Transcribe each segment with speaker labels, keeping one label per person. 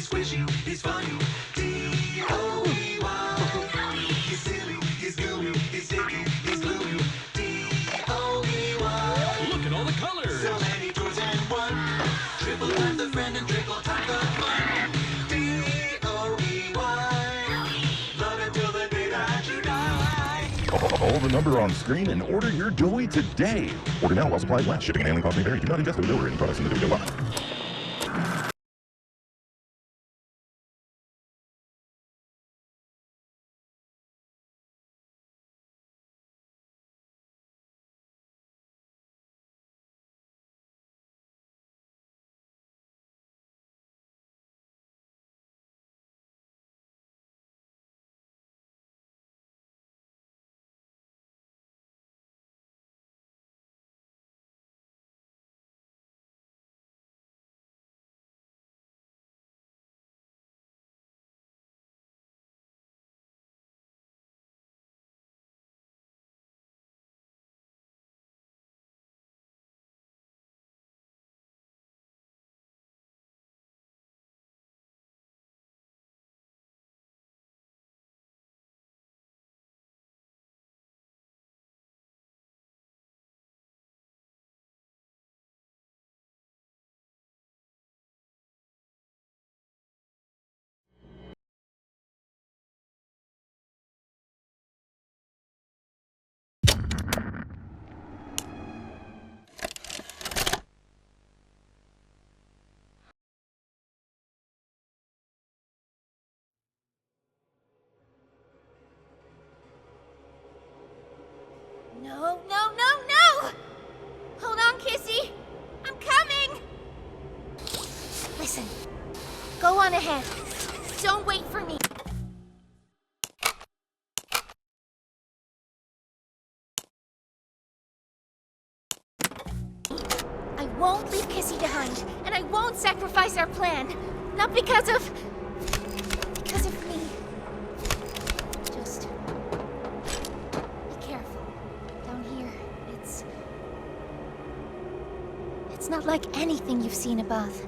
Speaker 1: he's squishy, he's funny. D-O-E-Y. He's silly, he's gooey, he's sticky, he's gluey. D-O-E-Y.
Speaker 2: Look at all the colors.
Speaker 1: So many toys and one. Triple time the friend and triple time the fun. D-O-E-Y. Love it till the day that you die.
Speaker 3: Call the number on screen and order your Joey today. Order now while supplies last. Shipping and handling costs may vary. Do not ingest or deliver any products in the video line.
Speaker 4: No, no, no, no! Hold on, Kissy. I'm coming! Listen, go on ahead. Don't wait for me. I won't leave Kissy behind, and I won't sacrifice our plan. Not because of me. Just be careful. Down here, it's not like anything you've seen above.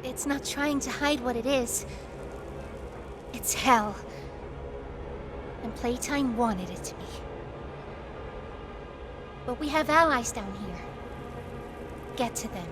Speaker 4: It's not trying to hide what it is. It's hell. And Playtime wanted it to be. But we have allies down here. Get to them.